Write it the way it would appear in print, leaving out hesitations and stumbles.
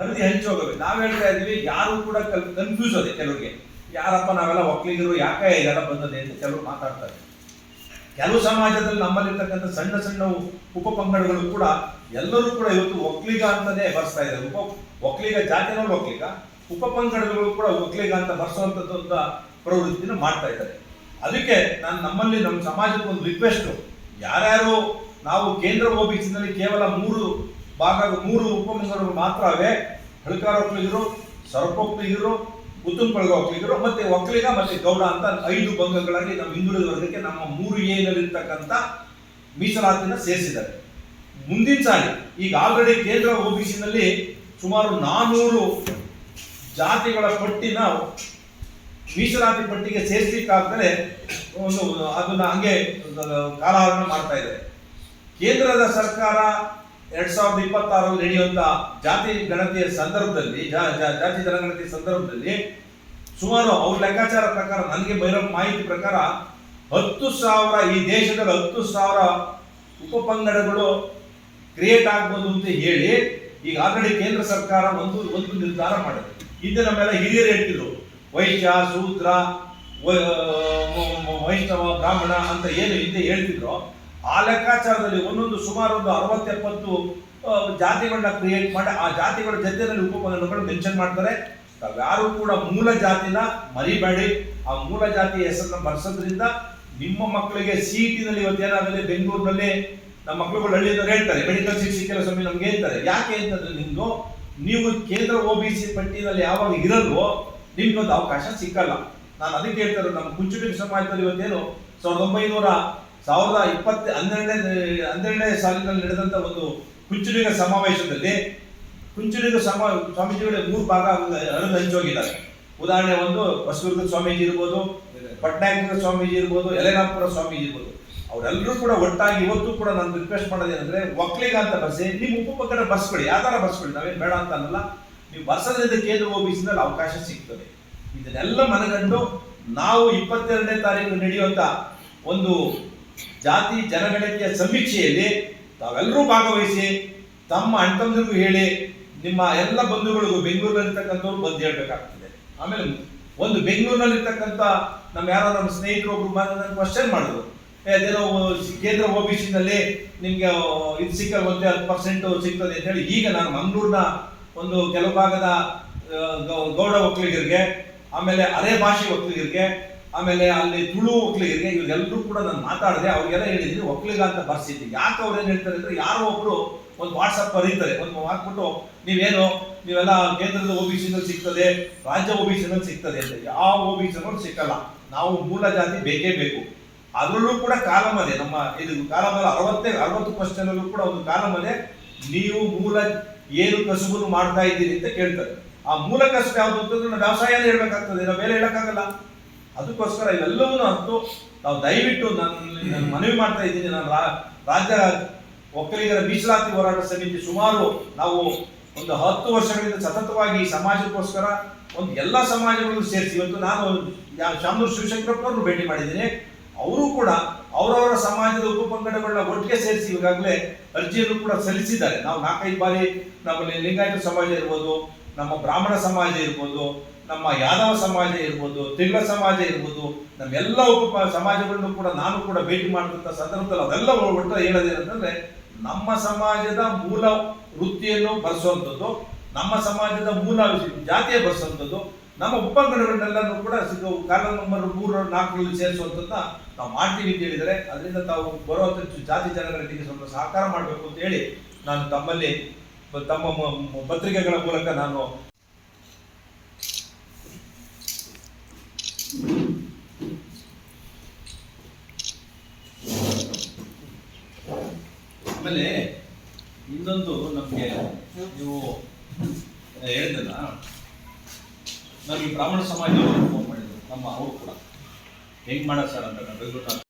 ಹರಿದು ಹಂಚೋಗಬೇಕು. ನಾವು ಹೇಳ್ತಾ ಇದ್ವಿ, ಯಾರು ಕೂಡ ಕನ್ಫ್ಯೂಸ್ ಅದೇ ಕೆಲವರಿಗೆ, ಯಾರಪ್ಪ ನಾವೆಲ್ಲ ಒಕ್ಕಲಿಗರು, ಯಾಕೆ ಇದೆಲ್ಲ ಬಂದದೆ ಅಂತ ಕೆಲವರು ಮಾತಾಡ್ತಾರೆ. ಕೆಲವು ಸಮಾಜದಲ್ಲಿ ನಮ್ಮಲ್ಲಿರ್ತಕ್ಕಂಥ ಸಣ್ಣ ಸಣ್ಣ ಉಪಪಂಗಡಗಳು ಕೂಡ ಎಲ್ಲರೂ ಕೂಡ ಇವತ್ತು ಒಕ್ಕಲಿಗ ಅಂತಾನೆ ಬರ್ಸ್ತಾ ಇದ್ದಾರೆ. ಒಕ್ಕಲಿಗ ಜಾತಿನವರು ಒಕ್ಕಲಿಗ, ಉಪಪಂಗಡಗಳು ಕೂಡ ಒಕ್ಕಲಿಗ ಅಂತ ಬರ್ಸುವಂಥದ್ದು ಪ್ರವೃತ್ತಿನ ಮಾಡ್ತಾ ಇದ್ದಾರೆ. ಅದಕ್ಕೆ ನಮ್ಮಲ್ಲಿ ನಮ್ಮ ಸಮಾಜಕ್ಕೆ ಒಂದು ರಿಕ್ವೆಸ್ಟ್, ಯಾರ್ಯಾರು ನಾವು ಕೇಂದ್ರ OBCನಲ್ಲಿ ಕೇವಲ 3 ಉಪಪಂಗಡಗಳು ಮಾತ್ರವೇ, ಹಳಕಾರ ಒಕ್ಕಲಿಗರು, ಸೊರಪ ಒಕ್ಕಲಿಗರು, ಉತ್ತುಂಪಳಗ ಒಕ್ಕಲಿಗರು ಮತ್ತೆ ಒಕ್ಕಲಿಗ ಮತ್ತೆ ಗೌಡ ಅಂತ 5 ಬಂಗಗಳಾಗಿ ನಮ್ಮ ಹಿಂದುಳಿದ ವರ್ಗಕ್ಕೆ ನಮ್ಮ 3A ನಲ್ಲಿರ್ತಕ್ಕಂಥ ಮೀಸಲಾತಿನ ಸೇರಿಸಿದ್ದಾರೆ. ಮುಂದಿನ ಸಾರಿ ಈಗ ಆಲ್ರೆಡಿ ಕೇಂದ್ರ OBCನಲ್ಲಿ ಸುಮಾರು 400 ಜಾತಿಗಳ ಪಟ್ಟಿನ ಮೀಸಲಾತಿ ಪಟ್ಟಿಗೆ ಸೇರಿಸಲಿಕ್ಕಾಗದೆ ಅದನ್ನ ಹಂಗೆ ಕಾಲಹರಣ ಮಾಡ್ತಾ ಇದೆ. ಕೇಂದ್ರದ ಸರ್ಕಾರ 2026 ನಡೆಯುವಂತ ಜಾತಿ ಗಣತಿಯ ಸಂದರ್ಭದಲ್ಲಿ, ಜಾತಿ ಜನಗಣತಿ ಸಂದರ್ಭದಲ್ಲಿ ಸುಮಾರು ಅವ್ರ ಲೆಕ್ಕಾಚಾರ ಪ್ರಕಾರ, ನನಗೆ ಬರೋ ಮಾಹಿತಿ ಪ್ರಕಾರ 10,000 ಈ ದೇಶದಲ್ಲಿ 10,000 ಉಪಪಂಗಡಗಳು ಕ್ರಿಯೇಟ್ ಆಗ್ಬೋದು ಅಂತ ಹೇಳಿ ಈಗ ಆಲ್ರೆಡಿ ಕೇಂದ್ರ ಸರ್ಕಾರ ಒಂದು ನಿರ್ಧಾರ ಮಾಡಿದೆ. ಹಿಂದೆ ನಮ್ಮೆಲ್ಲ ಹಿರಿಯರು ಹೇಳ್ತಿದ್ರು, ವೈಶ್ಯ, ಶೂದ್ರ, ವೈಷ್ಣವ, ಬ್ರಾಹ್ಮಣ ಅಂತ ಏನು ಹಿಂದೆ ಹೇಳ್ತಿದ್ರು, ಆ ಲೆಕ್ಕಾಚಾರದಲ್ಲಿ ಒಂದೊಂದು ಸುಮಾರು 60-70 ಜಾತಿಗಳನ್ನ ಕ್ರಿಯೇಟ್ ಮಾಡಿ ಆ ಜಾತಿಗಳ ಜೊತೆಯಲ್ಲಿ ಉಪಪಂಗಡಗಳು ಮೆನ್ಷನ್ ಮಾಡ್ತಾರೆ. ಯಾರು ಕೂಡ ಮೂಲ ಜಾತಿನ ಮರಿಬೇಡಿ. ಆ ಮೂಲ ಜಾತಿಯ ಹೆಸರನ್ನ ಬರ್ಸೋದ್ರಿಂದ ನಿಮ್ಮ ಮಕ್ಕಳಿಗೆ CET-ನಲ್ಲಿ ಇವತ್ತೇನಾಗಲಿ ಬೆಂಗಳೂರಿನಲ್ಲಿ ನಮ್ಮ ಮಕ್ಕಳುಗಳು ಹಳ್ಳಿಯವರು ಹೇಳ್ತಾರೆ, ಮೆಡಿಕಲ್ ಸೀಟ್ ಸಿಕ್ಕಿಲ್ಲ ಸ್ವಾಮಿ ನಮ್ಗೆ ಹೇಳ್ತಾರೆ. ಯಾಕೆ ಅಂತಂದ್ರೆ ನೀವು ಕೇಂದ್ರ OBC ಪಟ್ಟಿನಲ್ಲಿ ಯಾವಾಗ ಇರಲ್ವೋ ನಿಮ್ಗೊಂದು ಅವಕಾಶ ಸಿಕ್ಕಲ್ಲ. ನಾನು ಅದಕ್ಕೆ ಹೇಳ್ತಾರೆ, ನಮ್ಮ ಕುಂಚುಟಿಗ ಸಮಾಜದಲ್ಲಿ ಇವತ್ತೇನು 1912ನೇ ಸಾಲಿನಲ್ಲಿ ನಡೆದಂತ ಒಂದು ಕುಂಚುಟಿಗ ಸಮಾವೇಶದಲ್ಲಿ ಕುಂಚುಟಿಗ ಸ್ವಾಮೀಜಿಗಳು 3 ಭಾಗ ಹರಿದು ಹಂಚೋಗಿದ್ದಾರೆ. ಉದಾಹರಣೆ ಒಂದು, ಬಸವದುರ್ಗದ ಸ್ವಾಮೀಜಿ ಇರ್ಬೋದು, ಪಟ್ನಾಯಕರ ಸ್ವಾಮೀಜಿ ಇರ್ಬೋದು, ಯಲೆನಾಪುರ ಸ್ವಾಮೀಜಿ ಇರ್ಬೋದು, ಅವರೆಲ್ಲರೂ ಕೂಡ ಒಟ್ಟಾಗಿ ಇವತ್ತು ಕೂಡ ನಾನು ರಿಕ್ವೆಸ್ಟ್ ಮಾಡೋದೇನೆಂದ್ರೆ, ಒಕ್ಕಲಿಗ ಅಂತ ಬರ್ಸಿ, ನಿಮ್ಮ ಉಪಪಂಗಡ ಬರ್ಸ್ಕೊಳ್ಳಿ, ಯಾವ ಥರ ಬರ್ಸ್ಕೊಳ್ಳಿ, ನಾವೇನು ಬೇಡ ಅಂತ ಅನ್ನಲ್ಲ. ನೀವು ಬರ್ಸೋದ್ರಿಂದ ಕೇಂದ್ರ OBCನಲ್ಲಿ ಅವಕಾಶ ಸಿಗ್ತದೆ. ಇದನ್ನೆಲ್ಲ ಮನಗಂಡು ನಾವು 22ನೇ ತಾರೀಕು ನಡೆಯುವಂತ ಒಂದು ಜಾತಿ ಜನಗಣತಿಯ ಸಮೀಕ್ಷೆಯಲ್ಲಿ ತಾವೆಲ್ಲರೂ ಭಾಗವಹಿಸಿ ತಮ್ಮ ಅಣ್ತಂದಿರಿಗೂ ಹೇಳಿ, ನಿಮ್ಮ ಎಲ್ಲ ಬಂಧುಗಳಿಗೂ ಬೆಂಗಳೂರಿನಲ್ಲಿರ್ತಕ್ಕಂಥವ್ರು ಬಂದು ಹೇಳ್ಬೇಕಾಗ್ತದೆ. ಆಮೇಲೆ ಒಂದು ಬೆಂಗಳೂರಿನಲ್ಲಿರ್ತಕ್ಕಂಥ ನಮ್ಮ ಸ್ನೇಹಿತರು ಒಬ್ರು ನನ್ನ ಕ್ವಶನ್ ಮಾಡಿದ್ರು, ಅದೇನೋ ಕೇಂದ್ರ OBCನಲ್ಲಿ ನಿಮ್ಗೆ ಇದು ಸಿಕ್ಕಲ್ವಂತೆ 10% ಸಿಗ್ತದೆ ಅಂತ ಹೇಳಿ. ಈಗ ನಾನು ಮಂಗಳೂರಿನ ಒಂದು ಕೆಲವು ಭಾಗದ ಗೌಡ ಒಕ್ಕಲಿಗರಿಗೆ, ಆಮೇಲೆ ಅರೆ ಭಾಷೆ ಒಕ್ಕಲಿಗರಿಗೆ, ಆಮೇಲೆ ಅಲ್ಲಿ ತುಳು ಒಕ್ಕಲಿಗರಿಗೆ, ಇವ್ರಿಗೆಲ್ಲರೂ ಕೂಡ ನಾನು ಮಾತಾಡಿದೆ. ಅವ್ರಿಗೆಲ್ಲ ಹೇಳಿದ್ದೀನಿ ಒಕ್ಕಲಿಗ ಅಂತ ಬರ್ಸಿದ್ದೆ. ಯಾಕೆ ಅವ್ರು ಏನು ಹೇಳ್ತಾರೆ ಅಂದ್ರೆ, ಯಾರೋ ಒಬ್ರು ಒಂದು ವಾಟ್ಸಪ್ ಬರೀತಾರೆ, ಒಂದು ಹಾಕ್ಬಿಟ್ಟು ನೀವೆಲ್ಲ ಕೇಂದ್ರದ OBCನಲ್ಲಿ ಸಿಗ್ತದೆ, ರಾಜ್ಯ OBCನಲ್ಲಿ ಸಿಗ್ತದೆ ಅಂತ. ಯಾವ OBCನಲ್ಲೂ ಸಿಕ್ಕಲ್ಲ. ನಾವು ಮೂಲ ಜಾತಿ ಬೇಕೇ ಬೇಕು. ಅದರಲ್ಲೂ ಕೂಡ ಕಾಲಮ್ ಇದೆ. ನಮ್ಮ ಇದು ಕಾಲಮಲ್ಲಿ 60 ಕ್ವಶನಲ್ಲೂ ಕೂಡ ಒಂದು ಕಾಲಮ್ ಇದೆ, ನೀವು ಮೂಲ ಏನು ಕಸುಬನ್ನು ಮಾಡ್ತಾ ಇದ್ದೀರಿ ಅಂತ ಕೇಳ್ತಾರೆ. ಆ ಮೂಲ ಕಸುಬು ಯಾವುದು ಅಂತಂದ್ರೆ ನಾವು ವ್ಯವಸಾಯನೇ ಹೇಳ್ಬೇಕಾಗ್ತದೆ, ನಾವು ಬೇರೆ ಹೇಳಕ್ಕಾಗಲ್ಲ. ಅದಕ್ಕೋಸ್ಕರ ಇವೆಲ್ಲವನ್ನೂ ಅರ್ತು ನಾವು ದಯವಿಟ್ಟು ನಾನು ಮನವಿ ಮಾಡ್ತಾ ಇದ್ದೀನಿ. ನಾನು ರಾಜ್ಯ ಒಕ್ಕಲಿಗರ ಮೀಸಲಾತಿ ಹೋರಾಟ ಸಮಿತಿ ಸುಮಾರು ನಾವು ಒಂದು 10 ವರ್ಷಗಳಿಂದ ಸತತವಾಗಿ ಈ ಸಮಾಜಕ್ಕೋಸ್ಕರ ಒಂದು ಎಲ್ಲ ಸಮಾಜಗಳನ್ನು ಸೇರಿಸಿ, ಇವತ್ತು ನಾನು ಶಾಮನೂರು ಶಿವಶಂಕರಪ್ಪನವ್ರನ್ನು ಭೇಟಿ ಮಾಡಿದ್ದೀನಿ. ಅವರು ಕೂಡ ಅವರವರ ಸಮಾಜದ ಉಪಪಂಗಡಗಳನ್ನ ಒಟ್ಟಿಗೆ ಸೇರಿಸಿ ಈಗಾಗಲೇ ಅರ್ಜಿಯನ್ನು ಕೂಡ ಸಲ್ಲಿಸಿದ್ದಾರೆ. ನಾವು 4-5 ಬಾರಿ ನಮ್ಮಲ್ಲಿ ಲಿಂಗಾಯತ ಸಮಾಜ ಇರ್ಬೋದು, ನಮ್ಮ ಬ್ರಾಹ್ಮಣ ಸಮಾಜ ಇರ್ಬೋದು, ನಮ್ಮ ಯಾದವ ಸಮಾಜ ಇರ್ಬೋದು, ತಿಗಳ ಸಮಾಜ ಇರ್ಬೋದು, ನಮ್ಮೆಲ್ಲ ಸಮಾಜಗಳನ್ನು ಕೂಡ ನಾನು ಕೂಡ ಭೇಟಿ ಮಾಡಿದಂಥ ಸಂದರ್ಭದಲ್ಲಿ ಅವೆಲ್ಲ ಒಟ್ಟು ಹೇಳೋದೇನಂತಂದ್ರೆ, ನಮ್ಮ ಸಮಾಜದ ಮೂಲ ವೃತ್ತಿಯನ್ನು ಬರ್ಸುವಂಥದ್ದು, ನಮ್ಮ ಸಮಾಜದ ಮೂಲ ಜಾತಿಯ ಬರ್ಸುವಂಥದ್ದು, ನಮ್ಮ ಉಪಪಂಗಡಗಳನ್ನೆಲ್ಲನೂ ಕೂಡ ಕಾಲಂ ನಂಬರ್ 3-4ರಲ್ಲಿ ಸೇರಿಸುವಂಥದ್ದನ್ನ ನಾವು ಮಾಡ್ತೀವಿ ಅಂತ ಹೇಳಿದರೆ, ಅದರಿಂದ ತಾವು ಬರುವಂಥ ಜಾತಿ ಜನಗಣತಿಗೆ ಸ್ವಲ್ಪ ಸಹಕಾರ ಮಾಡಬೇಕು ಅಂತ ಹೇಳಿ ನಾನು ತಮ್ಮಲ್ಲಿ ತಮ್ಮ ಪತ್ರಿಕೆಗಳ ಮೂಲಕ ನಾನು ಆಮೇಲೆ ಇನ್ನೊಂದು ನಮಗೆ ನೀವು ಹೇಳಿದಲ್ಲ, ನಮಗೆ ಬ್ರಾಹ್ಮಣ ಸಮಾಜದವರು ಫೋನ್ ಮಾಡಿದ್ರು, ನಮ್ಮ ಅವರು ಕೂಡ ಹೆಂಗ್ ಮಾಡೋದು ಸರ್ ಅಂತ. ನಾನು ಬೆಂಗಳೂರಿನ